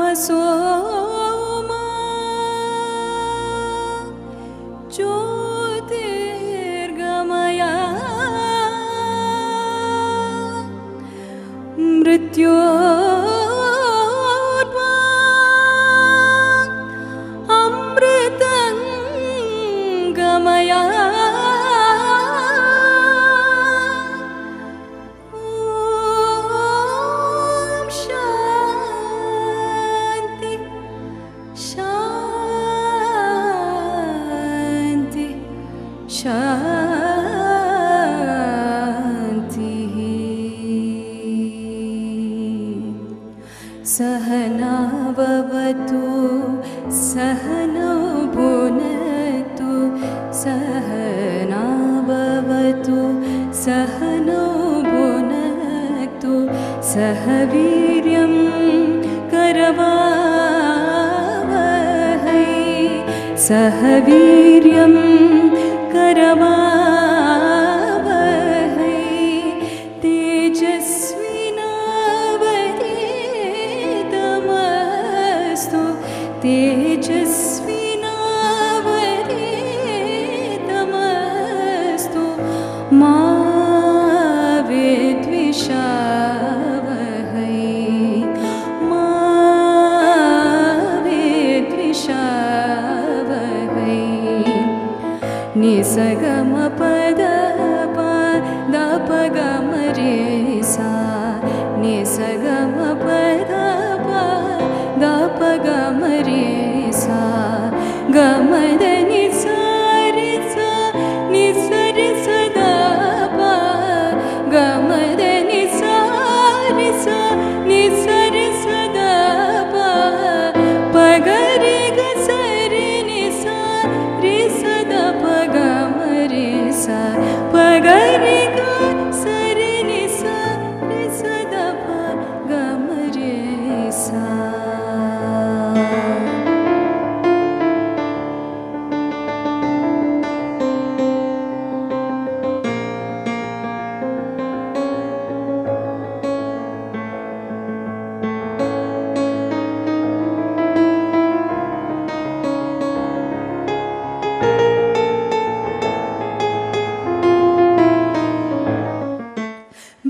तमसोमा ज्योतिर्गमय मृत्योर्मा अमृतं गमय सहनाववतु सहनौ भुनक्तु सहनाववतु सहनौ भुनक्तु सह वीर्यं करवावहै सह वीर्यं करवावहै तेजस्विनावधीतमस्तु मा विद्विषावहै मा विद्विषावहै निसगमपदपदपगमरे सा निसगमपदपदपगमरे सा गमदनि सारि सा निसरि सदाप गमदनि सारि सा निसरि सदाप पगरि गसरि निसा रि सदाप गमरे सा पगरि गसरि निसा रि सदाप गमरे सा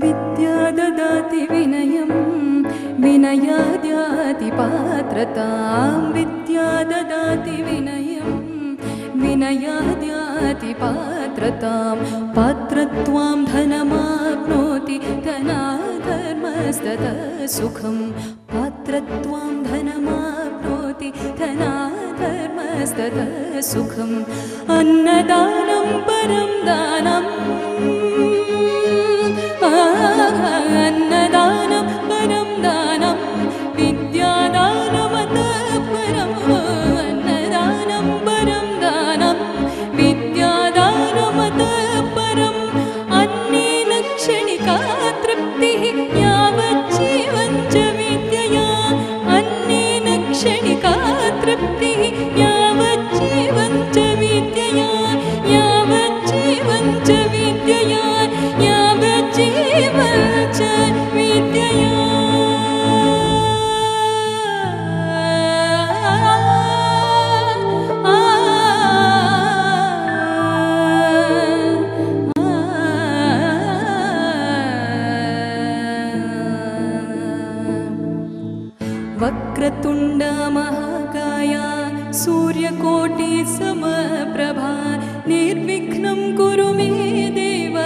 विद्या ददाति विनयं विनयाद्याति पात्रतां विद्या ददाति विनयं विनयाद्याति पात्रतां पात्रत्वां धनमाप्नोति धनाधर्मस्ततः सुखं पात्रत्वां धनमाप्नोति धनाधर्मस्ततः सुखम् अन्नदानं परं दानम् अन्नदानं परं दानं विद्यादानमतः परम् अन्नदानं परं दानं विद्यादानमतः परम् अन्नेन क्षणिका तृप्तिः यावज्जीवं च विद्यया अन्नेन क्षणिका तृप्तिः यावज्जीवं च विद्यया यावज्जीवं च विद्यया यावज्जीवं च विद्यया वक्रतुण्ड महाकाय सूर्यकोटि समप्रभा निर्विघ्नं कुरु मे देव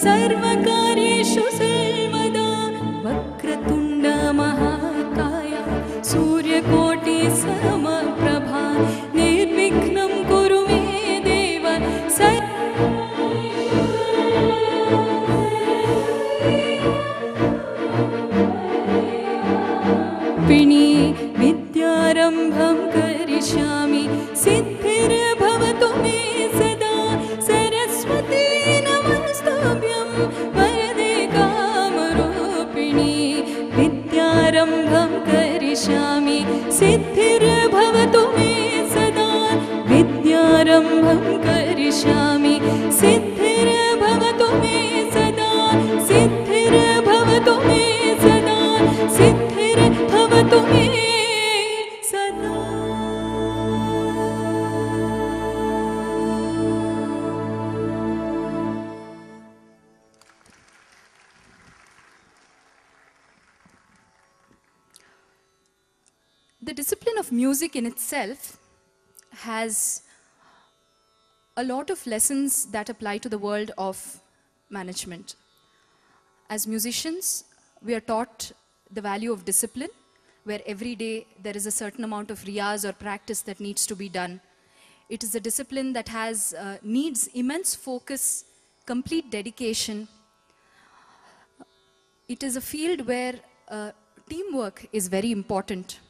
सर्वकार्येषु सर्वदा वक्रतुण्ड महाकाय सूर्यकोटि समप्रभा निर्विघ्नं कुरु मे देव पिणी विद्यारम्भं करिष्यामि सिद्धिर्भवतु मे सदा सरस्वती नमस्तुभ्यं वरदे कामरूपिणी विद्यारम्भं करिष्यामि सिद्धिर्भवतु मे सदा विद्यारम्भं करिष्यामि सिद्धिर्भवतु मे सदा सिद्धिर्भवतु मे सदा सिद्धिर्भवतु मे discipline of music in itself has a lot of lessons that apply to the world of management. As musicians, we are taught the value of discipline, where every day there is a certain amount of riyaz or practice that needs to be done. It is a discipline that needs immense focus, complete dedication. It is a field where teamwork is very important.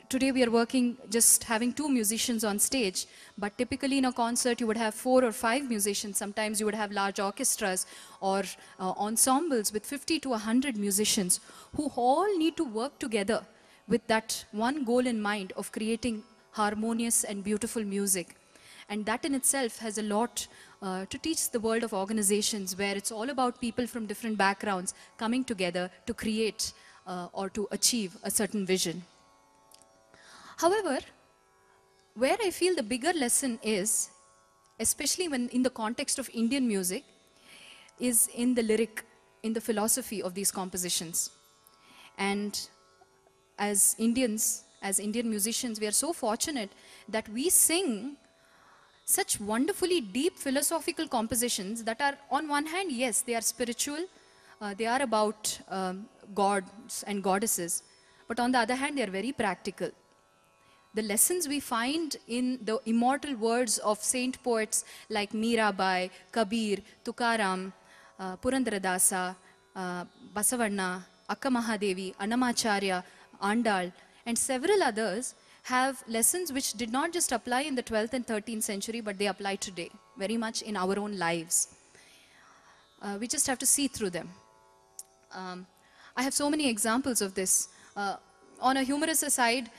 Today we are working just having 2 musicians on stage, but typically in a concert you would have 4 or 5 musicians. Sometimes you would have large orchestras or ensembles with 50 to 100 musicians who all need to work together with that one goal in mind of creating harmonious and beautiful music. And that in itself has a lot to teach the world of organizations, where it's all about people from different backgrounds coming together to create or to achieve a certain vision. However, where I feel the bigger lesson is, especially when in the context of Indian music, is in the lyric, in the philosophy of these compositions. And as Indians, as Indian musicians, we are so fortunate that we sing such wonderfully deep philosophical compositions that are, on one hand, yes, they are spiritual, they are about gods and goddesses, but on the other hand, they are very practical. The lessons we find in the immortal words of saint poets like Mirabai, Kabir, Tukaram, Purandaradasa, Basavanna, Akka Mahadevi, Annamacharya, Andal, and several others have lessons which did not just apply in the 12th and 13th century, but they apply today, very much in our own lives. We just have to see through them. I have so many examples of this. On a humorous aside,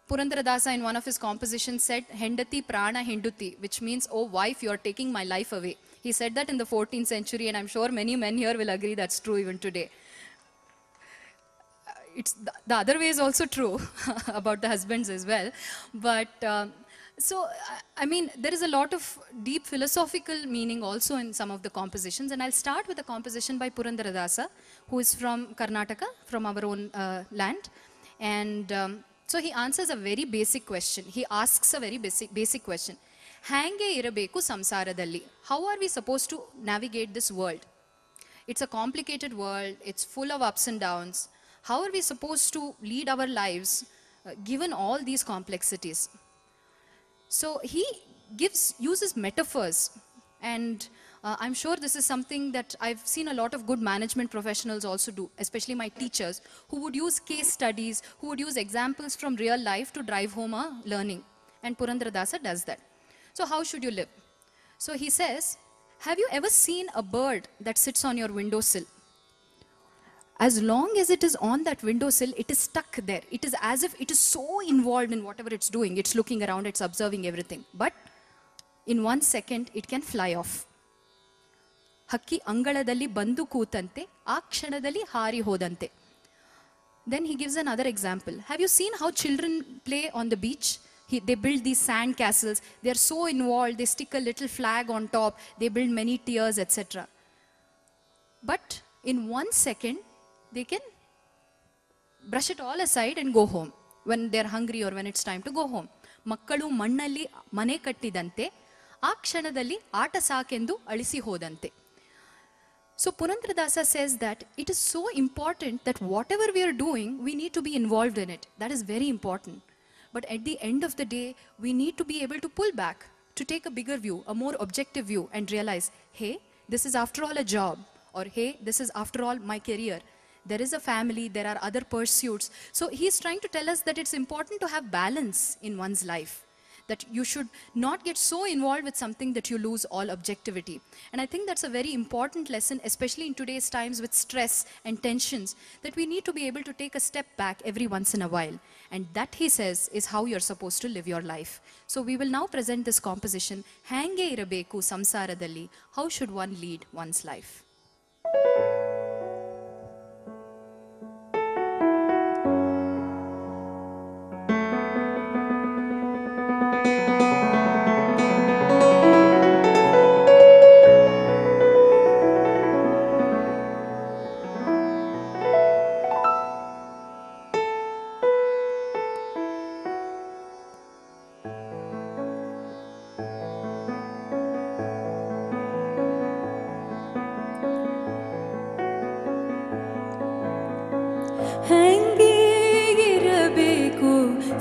Purandaradasa in one of his compositions said, Hendati prana henduti, which means, oh wife, you are taking my life away. He said that in the 14th century, and I'm sure many men here will agree that's true even today. It's the other way is also true about the husbands as well. But so, I mean, there is a lot of deep philosophical meaning also in some of the compositions. And I'll start with a composition by Purandaradasa, who is from Karnataka, from our own land. And so he answers a very basic question. He asks a very basic question. Hange irabeku samsaradalli. How are we supposed to navigate this world? It's a complicated world. It's full of ups and downs. How are we supposed to lead our lives given all these complexities? So he uses metaphors, and I'm sure this is something that I've seen a lot of good management professionals also do, especially my teachers, who would use case studies, who would use examples from real life to drive home a learning. And Purandaradasa does that. So how should you live? So he says, have you ever seen a bird that sits on your windowsill? As long as it is on that windowsill, it is stuck there. It is as if it is so involved in whatever it's doing. It's looking around, it's observing everything. But in 1 second, it can fly off. Hakki angaladalli bandu kootante, aa kshanadalli hari hodante. Then he gives another example. Have you seen how children play on the beach? They build these sand castles. They are so involved. They stick a little flag on top. They build many tiers, etc. But in 1 second, they can brush it all aside and go home when they're hungry or when it's time to go home. Makkalu mannalli mane kattidante, aa kshanadalli aata saakendu alisi hodante. So Purandaradasa says that it is so important that whatever we are doing, we need to be involved in it. That is very important. But at the end of the day, we need to be able to pull back, to take a bigger view, a more objective view, and realize, hey, this is after all a job, or hey, this is after all my career. There is a family, there are other pursuits. So he's trying to tell us that it's important to have balance in one's life, that you should not get so involved with something that you lose all objectivity. And I think that's a very important lesson, especially in today's times with stress and tensions, that we need to be able to take a step back every once in a while. And that, he says, is how you're supposed to live your life. So we will now present this composition, Hange irabeku samsaradalli, how should one lead one's life?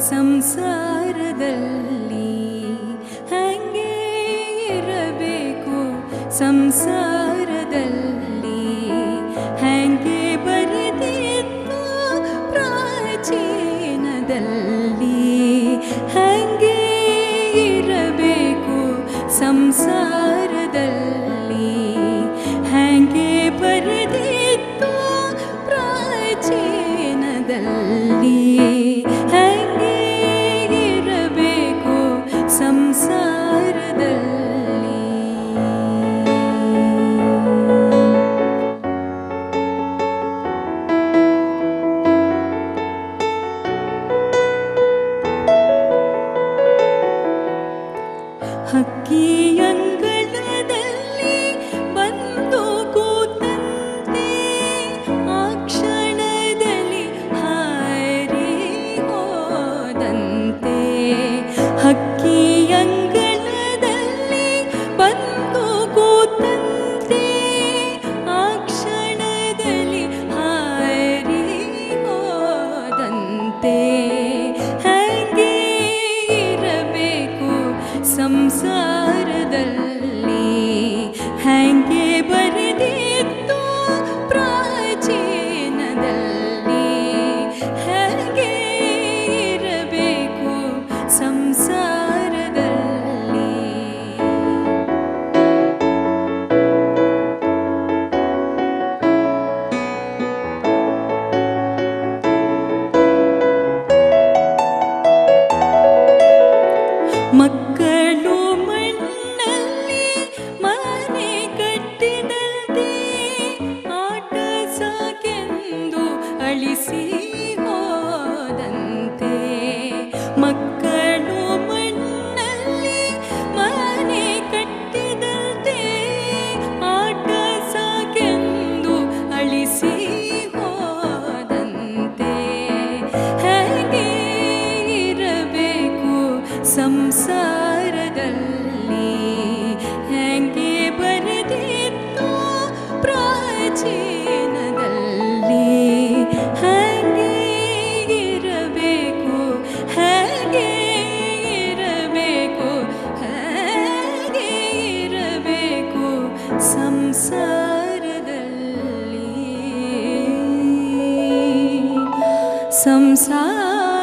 ಸಂಸಾರದಲ್ಲಿ ಹಂಗೆ ಇರಬೇಕು ಸಂಸಾರದಲ್ಲಿ ಹಂಗೆ ಬರೆದಿತ್ತು ಪ್ರಾಚೀನದಲ್ಲಿ ಹಂಗೆ ಇರಬೇಕು ಸಂಸಾರದಲ್ಲಿ ಹಂಗೆ ಬರೆದಿತ್ತು ಪ್ರಾಚೀನದಲ್ಲಿ ಹಂಗೆ ಇರಬೇಕು ಸಂಸಾರದಲ್ಲಿ. ಹಕ್ಕಿಯಂಗಳದಲ್ಲಿ ಬಂದು ಕೂತಂತೆ ಆ ಕ್ಷಣದಲ್ಲಿ ಹಾರಿ ಹೋದಂತೆ ಹಕ್ಕಿಯಂಗಳದಲ್ಲಿ ಬಂದು ಕೂತಂತೆ ಆ ಕ್ಷಣದಲ್ಲಿ ಹಾರಿ ಹೋದಂತೆ ಹಂಗೆ ಇರಬೇಕು ಸಂಸಾರದಲ್ಲಿ ಹಂಗೆ ಬರೆದಿತ್ತು ಪ್ರಾಚೀನದಲ್ಲಿ ಹಂಗೆ ಇರಬೇಕು ಸಂಸಾರದಲ್ಲಿ. ಮಕ್ಕಳು ಮಣ್ಣಲ್ಲಿ ಮನೆ ಕಟ್ಟಿದಂತೆ ಆಟ ಸಾಕೆಂದು ಅಳಿಸಿ ಹೋದಂತೆ ಮಕ್ಕಳು ಮಣ್ಣಲ್ಲಿ ಮನೆ ಕಟ್ಟಿದಂತೆ ಆಟ ಸಾಕೆಂದು ಅಳಿಸಿ ಹೋದಂತೆ ಹೇಗೆ ಇರಬೇಕು ಸಂಸಾರದಲ್ಲಿ ಹಂಗೆ ಬರೆದಿತ್ತು ಪ್ರಾಚೀನದಲ್ಲಿ ಹಂಗೆ ಇರಬೇಕು ಹಾಗೆ ಇರಬೇಕು ಹಾಗೆ ಇರಬೇಕು ಸಂಸಾರದಲ್ಲಿ ಸಂಸಾರದಲ್ಲಿ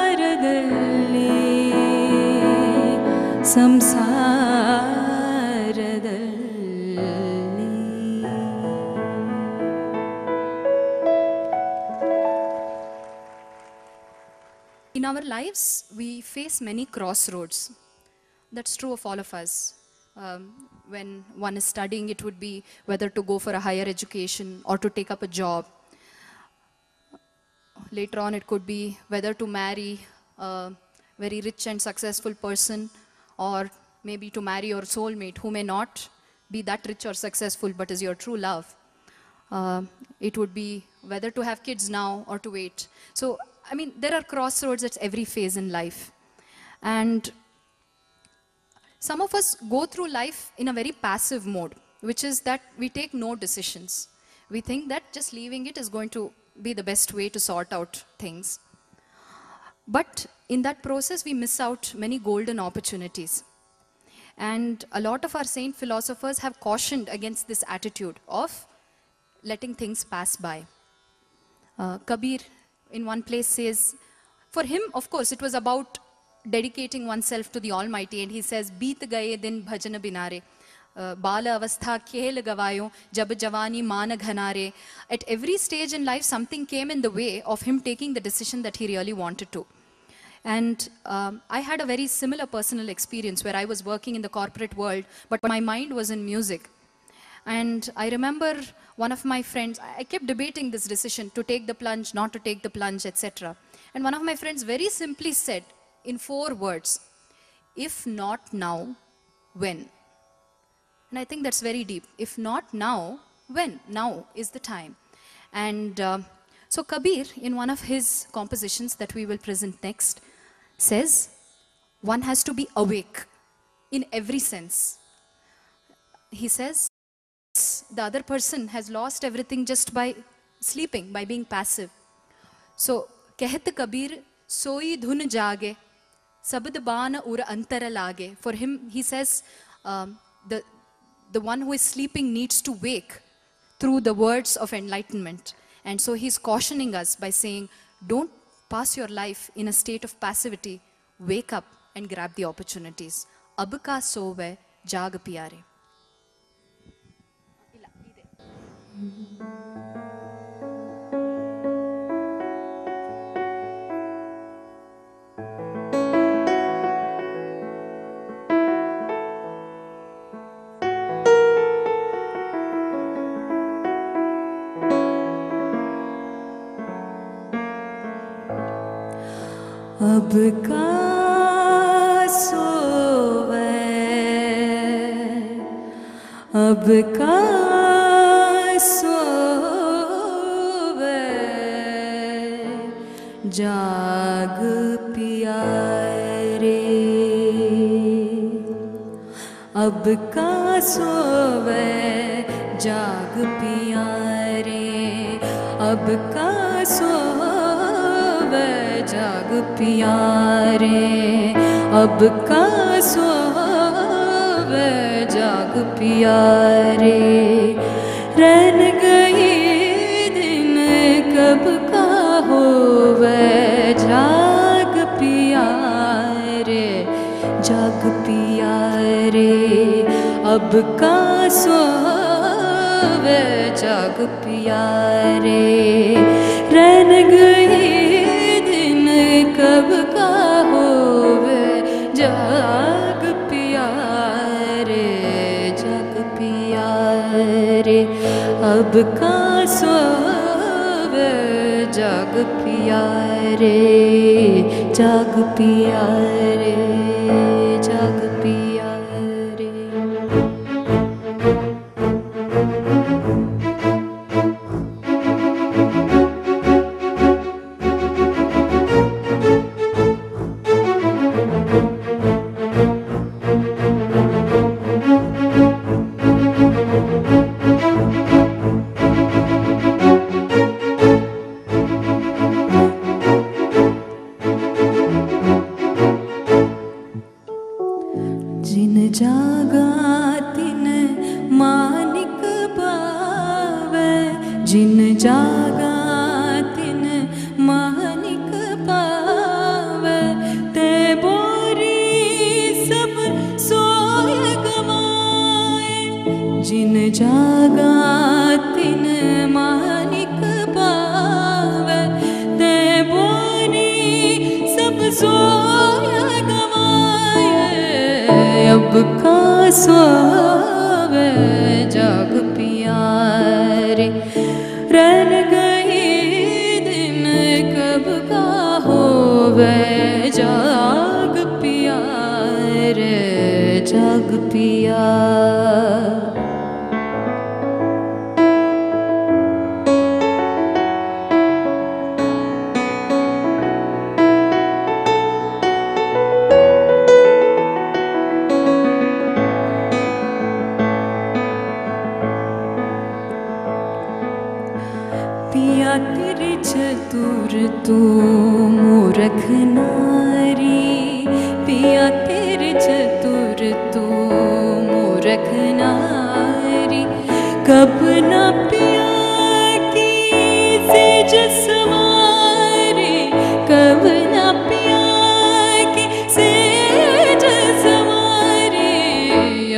ಸಂಸಾರದಲ್ಲಿ. In our lives, we face many crossroads. That's true of all of us. When one is studying, it would be whether to go for a higher education or to take up a job. Later on, it could be whether to marry a very rich and successful person or maybe to marry your soulmate who may not be that rich or successful but is your true love. It would be whether to have kids now or to wait. So, I mean, there are crossroads at every phase in life. And some of us go through life in a very passive mode, which is that we take no decisions. We think that just leaving it is going to be the best way to sort out things. But in that process, we miss out many golden opportunities. And a lot of our saint philosophers have cautioned against this attitude of letting things pass by. Kabir, in one place, says, for him, of course, it was about dedicating oneself to the Almighty. And he says, Beet gaye din bhajan binare. Bala avastha khel gavayo, jab javani mana ghanare. At every stage in life, something came in the way of him taking the decision that he really wanted to. And I had a very similar personal experience where I was working in the corporate world, but my mind was in music. And I remember one of my friends, I kept debating this decision to take the plunge, not to take the plunge, etc. And one of my friends very simply said in 4 words, if not now, when? And I think that's very deep. If not now, when? Now is the time. And so Kabir, in one of his compositions that we will present next, says, one has to be awake in every sense. He says, the other person has lost everything just by sleeping, by being passive. So, Kehet Kabir, soi dhun jage, Sabadabana ura antaralage. For him, he says, the one who is sleeping needs to wake through the words of enlightenment. And so he's cautioning us by saying, don't pass your life in a state of passivity. Wake up and grab the opportunities. Abka sove jag pyare. अब का सोवे, अब का सोवे, जाग पिया रे। अब का सोवे जाग पिया रे, अब का सोवे जाग पिया रे, अब का सोवे जाग पिया रे। रन गई दिन कब का होवे जाग पिया रे, जाग पिया रे। अब का सोवे जाग पिया रे, रन गई दिन कब का होवे जाग पिया रे, जाग पिया रे। अब का सोवे जाग पिया रे, जाग पिया रे, जाग पिया रे। जिन जागा तिन मानिक पावे, जिन जागा तिन मानिक पावे। ते बोरी सब सोय गवाए, जिन जागा तिन मानिक पावे। ते बोरी सब सोय अब का सोवे जाग पिया रे, रन गई दिन कब का होवे जाग पिया रे, जाग पिया। पिया तेरे चतुर तू मूर्ख नारी, पिया तेरे चतुर तू मूर्ख नारी। कब न पिया की सेज सवारी, कब न पिया की सेज सवारी।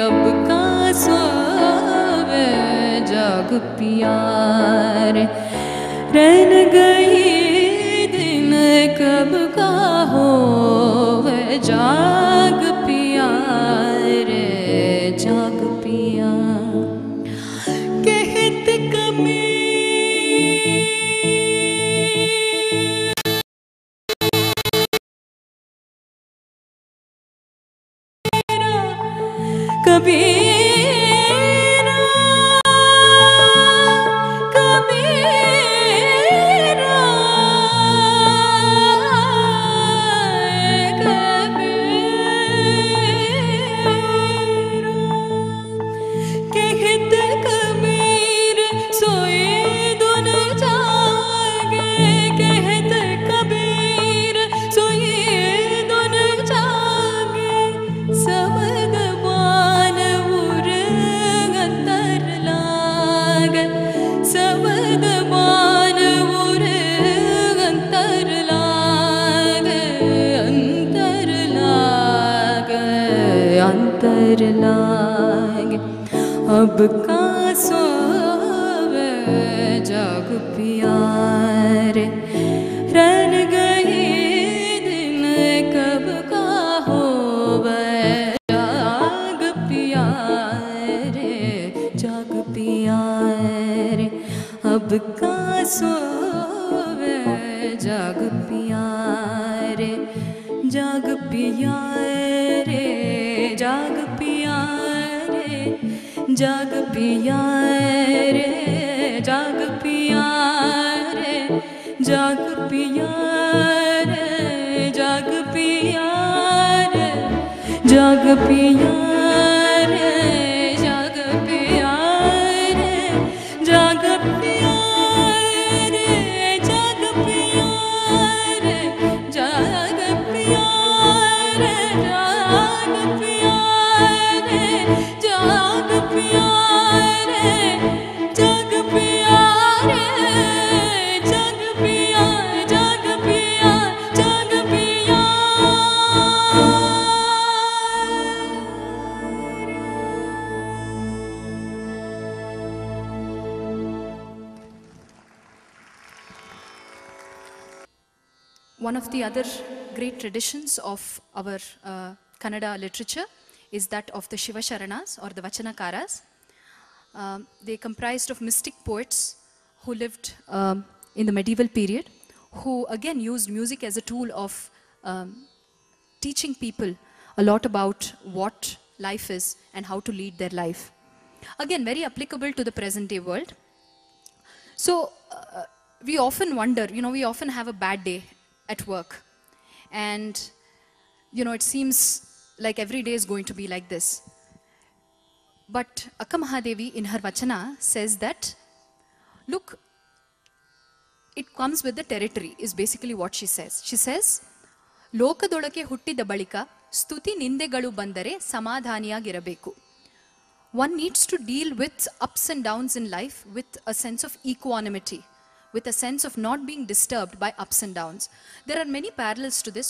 अब का सोवे जाग पिया रे, रन गई दिन कब का होवे जाग पिया रे, जाग पिया। कहत कबीरा, कबीरा, कबीरा, बदबान उरे अंतर लागे अंतर लागे अंतर लागे अब का सोवे जग प्यारे रन गई दिन कब का होवे जाग प्यारे जाग प्यारे अब का सोवे जाग प्यारे जाग प्यारे जाग प्यारे जाग प्यारे जाग प्यारे जाग प्यारे जाग प्यारे जाग प्यारे जाग प्यारे जाग प्यारे जाग प्यारे जाग प्यारे जाग प्यारे जाग प्यारे जग प्यारे जग पिया जग पिया जग पिया One of the other great traditions of our Kannada literature is that of the Shiva Sharanas or the Vachanakaras. They comprised of mystic poets who lived in the medieval period, who again used music as a tool of teaching people a lot about what life is and how to lead their life. Again, very applicable to the present day world. So we often wonder, we often have a bad day at work, and it seems like every day is going to be like this. But Akka Mahadevi in her Vachana says that, look, it comes with the territory, is basically what she says. She says, ಲೋಕದೊಳಗೆ ಹುಟ್ಟಿದ ಬಳಿಕ ಸ್ತುತಿ ನಿಂದೆಗಳು ಬಂದರೆ ಸಮಾಧಾನಿಯಾಗಿರಬೇಕು. One needs to deal with ups and downs in life with a sense of equanimity, with a sense of not being disturbed by ups and downs. There are many parallels to this.